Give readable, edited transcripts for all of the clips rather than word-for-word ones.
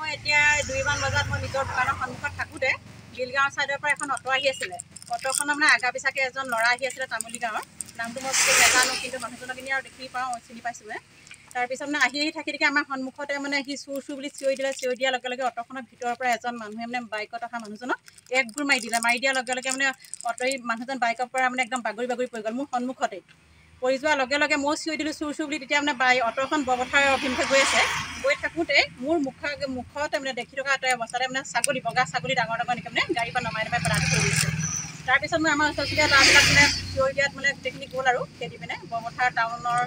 মই এতিয়া 2 মান বজাত মই নিজৰ দোকানৰ সন্মুখত থাকোঁতে বিলগাঁও ছাইডৰ পৰা এখন অটো আহি আছিলে। অটোখনৰ মানে আগা পিছাকে এজন ল'ৰা আহি আছিলে তামুলী গাঁৱৰ। নামটো মই নাজানো, কিন্তু মানুহজনক কিনি আৰু দেখি পাওঁ, চিনি পাইছোঁ। তাৰপিছত মানে আহি থাকি আমাৰ সন্মুখতে মানে সি চুৰ বুলি চিঞৰি দিয়াৰ লগে লগে অটোখনৰ ভিতৰৰ পৰা এজন মানুহে মানে বাইকত অহা মানুহজনক এক গুৰ মাৰি দিলে। মাৰি দিয়াৰ লগে লগে মানে মানুহজন বাইকৰ পৰা মানে একদম বাগৰি পৰি গ'ল মোৰ সন্মুখতে। পৰি যোৱাৰ লগে লগে মই চিঞৰি দিলোঁ চুৰ বুলি। তেতিয়া মানে অটোখন বৰপথাৰৰ অভিমুখে গৈ আছে। গৈ থাকোঁতে মোৰ মুখতে মানে দেখি থকা এটা অৱস্থাতে মানে বগা ছাগলী ডাঙৰ এনেকৈ মানে গাড়ীৰ পৰা নমাই পেলাই থৈ দিছে। তাৰপিছত মই আমাৰ ওচৰ চুবুৰীয়া ল'ৰাবিলাক মানে চিঞৰি দিয়াত মানে গোটেইখিনি গ'ল আৰু খেদি পিনে বৰপথাৰ টাউনৰ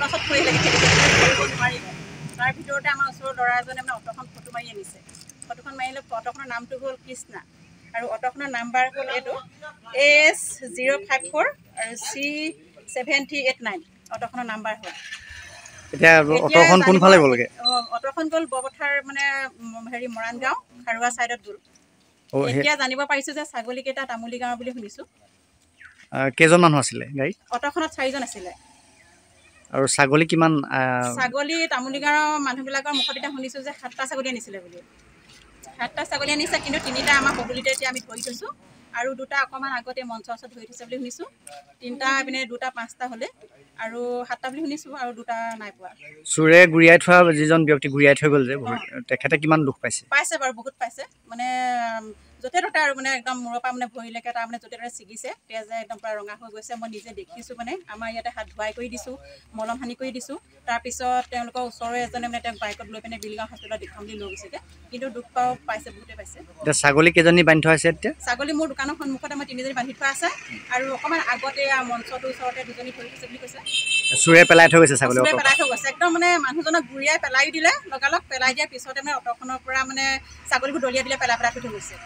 ওচৰত থৈ আহিলে, খেদি ধৰিব নোৱাৰিলে। তাৰ ভিতৰতে আমাৰ ওচৰৰ ল'ৰা এজনে মানে অটোখন ফটো মাৰি আনিছে। ফটোখন মাৰিলে অটোখনৰ নামটো হ'ল কৃষ্ণা আৰু অটোখনৰ নাম্বাৰ হ'ল এইটো AS054 আৰু C7389 অটোখনৰ নাম্বাৰ হ'ল। এতিয়া অটোখন কোনফালে গ'লগে? অটোখন গ'ল বৰপথাৰ মানে মৰাণ গাঁও খাৰুৱা ছাইডত গ'ল। এতিয়া জানিব পাৰিছোঁ যে ছাগলীকেইটা তামুলী গাঁৱৰ বুলি শুনিছোঁ। কেইজন মানুহ আছিলে গাড়ীত? অটোখনত 4জন আছিলে। আৰু ছাগলী কিমান? ছাগলী তামুলী গাঁৱৰ মানুহবিলাকৰ মুখত এতিয়া শুনিছোঁ যে 7টা ছাগলী আনিছিলে বুলি। 7টা ছাগলী আনিছে, কিন্তু 3টা আমাৰ পদূলিতে এতিয়া আমি ধৰি থৈছোঁ আৰু 2টা অকণমান আগতে মঞ্চৰ ওচৰত ধৰি থৈছে বুলি শুনিছোঁ। 3টা এইপিনে 2টা 5টা হ'লে আৰু 7টা বুলি শুনিছোঁ আৰু 2টা নাই পোৱা। চোৰে গুৰিয়াই থোৱা যিজন ব্যক্তি গুৰিয়াই থৈ গ'ল যে তেখেতে কিমান দুখ পাইছে? পাইছে বাৰু, বহুত পাইছে। মানে য'তে ত'তে আৰু মানে একদম মূৰৰ পৰা মানে ভৰিলৈকে তাৰ মানে য'তে ত'তে ছিগিছে। তেজে একদম পূৰা ৰঙা হৈ গৈছে। মই নিজে দেখিছোঁ। মানে আমাৰ ইয়াতে হাত ধুৱাই কৰি দিছোঁ, মলম সানি কৰি দিছোঁ। তাৰপিছত তেওঁলোকৰ ওচৰৰে এজনে মানে তেওঁক বাইকত লৈ পিনে বিলগাঁও হস্পিটেলত দেখাম বুলি লৈ গৈছেগৈ। কিন্তু দুখ পাইছে, বহুতে পাইছে। এতিয়া ছাগলী কেইজনী বান্ধি থোৱা আছে? এতিয়া ছাগলী মোৰ দোকানৰ সন্মুখতে মই 3জনী বান্ধি থোৱা আছে আৰু অকণমান আগতে মঞ্চটোৰ ওচৰতে 2জনী ধৰি থৈছে বুলি কৈছে। চোৰে পেলাই থৈ গৈছে ছাগলী? চোৰে পেলাই থৈ গৈছে। একদম মানে মানুহজনক ঘূৰিয়াই পেলাই দিলে। লগালগ পেলাই দিয়াৰ পিছতে মানে অটোখনৰ পৰা মানে ছাগলীবোৰ দলিয়াই দিলে, পেলাই থৈ গৈছে।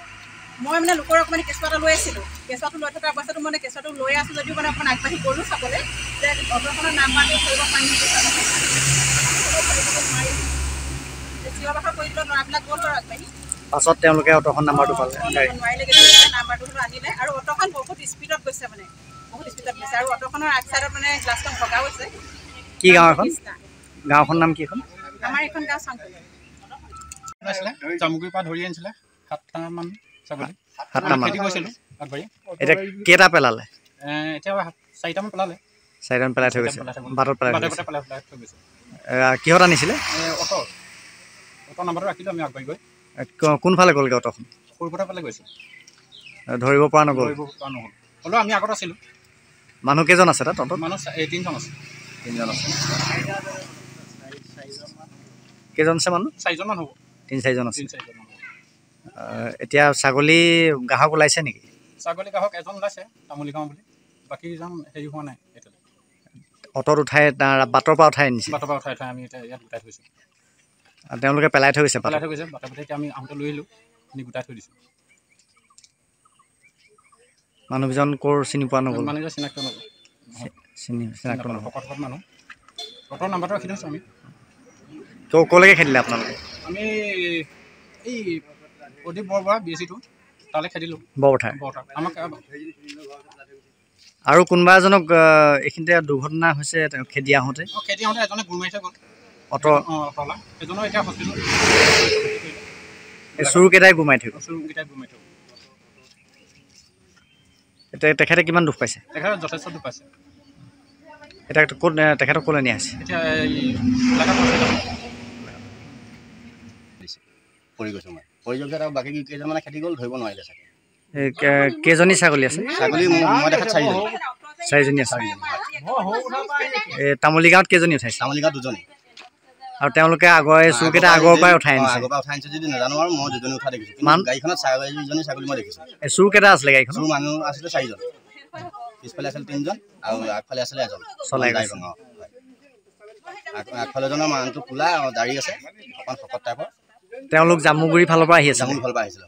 মই মানে লোকৰ অকণমান কেঁচুৱাটো লৈ আছিলোঁ। কেঁচুৱাটো লৈ থকা অৱস্থাটো মানে কেঁচুৱাটো লৈ আছোঁ যদিও মানে অকণমান আগবাঢ়ি গ'লোঁ চাবলৈ যে অটোখনৰ নাম্বাৰটো ধৰিব পাৰিম নেকি। চিঞৰ বাখৰ কৰি দিলোঁ, ল'ৰাবিলাক গ'ল বাৰু আগবাঢ়ি। পাছত তেওঁলোকে অটোখন নাম্বাৰটো পালে, নোৱাৰিলেগৈ, নাম্বাৰটো আনিলে আৰু অটোখন বহুত স্পীডত গৈছে, মানে বহুত স্পীডত গৈছে। আৰু অটোখনৰ আগ চাইডত মানে গ্লাছখন ভগা হৈছে। কি গাঁও এখন? গাঁওখন নাম কি এখন? আমাৰ এখন গাঁও চাংকলি। জামুগুৰিৰ পৰা ধৰি আনিছিলে 7টামান ছাগলী। 7টামান খেতি কৰিছিলোঁ আগবাঢ়ি। এতিয়া কেইটা পেলালে? এতিয়া 4টামান পেলালে। 4টামান পেলাই থৈ গৈছে, বাটত পেলাই থৈ গৈছে। কিহত আনিছিলে? অটো নাম্বাৰটো ৰাখিলোঁ আমি আগবাঢ়ি গৈ। কোনফালে গ'লগৈ অটোখন? সৰুপথাৰ ফালে গৈছে। ধৰিব পৰা নগ'ল? হ'লেও আমি আগত আছিলোঁ। মানুহ কেইজন আছে তাত? মানুহ 3জন আছে। 3জন আছে। কেইজন আছে মানুহ? 4জন হ'ব। 3-4জন আছে। এতিয়া ছাগলী গ্ৰাহক ওলাইছে নেকি? ছাগলী গ্ৰাহক এজন ওলাইছে তামুলী গাঁও বুলি। বাকীজন হেৰি হোৱা নাই এতিয়ালৈ। অটত উঠাই বাটৰ পৰা উঠাই আনিছে? বাটৰ পৰা উঠাই আমি এতিয়া ইয়াত গোটাই থৈছোঁ। তেওঁলোকে পেলাই থৈ গৈছে? পেলাই থৈ গৈছে। বাটে এতিয়া আমি আহোঁতে লৈ আহিলোঁ, আমি গোটাই থৈ দিছোঁ। মানুহজন ক'ৰ চিনি পোৱা নগ'ল? মানুহজন চিনাক্ত নগ'ল। চিনাক্ত নগ'ল। শকত মানুহ। অটোৰ নাম্বাৰটো ৰাখি থৈছোঁ আমি। ক'লৈকে খেদিলে আপোনালোকে? আমি এই প্ৰদীপ বৰবৰা BSC2 তালৈ খেদিলোঁ। বৰপথাৰ আমাক আৰু কোনোবা এজনক এইখিনিতে দুৰ্ঘটনা হৈছে খেদি আহোঁতে? খেদি আহোঁতে এজনে গুৰ মাৰি থৈ গ'ল অটো। অটলা এজনৰ এতিয়া হস্পিটেলত। চোৰকেইটাই গুৰ মাৰি থৈ গ'ল? চোৰকেইটাই গুৰ মাৰি থৈ গ'ল। এতিয়া তেখেতে কিমান দুখ পাইছে? তেখেতে যথেষ্ট দুখ পাইছে। এতিয়া ক'ত তেখেতক ক'লৈ নিয়া হৈছে? এতিয়া পৰি গৈছোঁ মই। পৰি যোৱাৰ পিছত আৰু বাকী কেইজনমানে খেতি গ'ল, ধৰিব নোৱাৰিলে চাগে। কেইজনী ছাগলী আছে? ছাগলী মই দেখাত 4জনী। 4জনী আছে। তামুলী গাঁৱত কেইজনী উঠাইছে? তামুলী গাঁৱত 2জনী। আৰু তেওঁলোকে চোৰকেইটা আগৰ পৰাই উঠাই আনিছে? আগৰ পৰা উঠাই আনিছে যদি নাজানো, আৰু মই 2জনী উঠা দেখিছোঁ। গাড়ীখনত 4জনী ছাগলী মই দেখিছোঁ। চোৰ কেইটা আছিলে গাড়ীখনত? চোৰ মানুহ আছিলে 4জন। পিছফালে আছিলে 3জন আৰু আগফালে আছিলে এজন চলাই। আগফালে এজনৰ মানুহটো কোলা, দাড়ি আছে, অকণ শকত টাইপৰ। তেওঁলোক জামুগুৰিৰ ফালৰ পৰা আহি আছে? জামুগুৰিৰ ফালৰ পৰা আহিছিলে।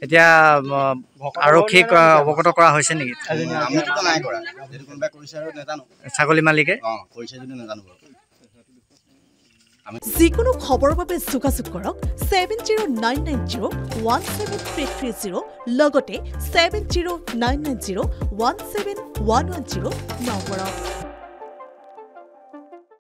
এতিয়া আৰক্ষীক অৱগত কৰা হৈছে নেকি? আমিতো নাই কৰা, যদি কোনোবাই কৰিছে আৰু নাজানো। ছাগলী মালিকে কৰিছে যদি নাজানো। যিকোনো খবৰৰ বাবে যোগাযোগ কৰক 7099017330 লগতে 7099017110 নম্বৰত।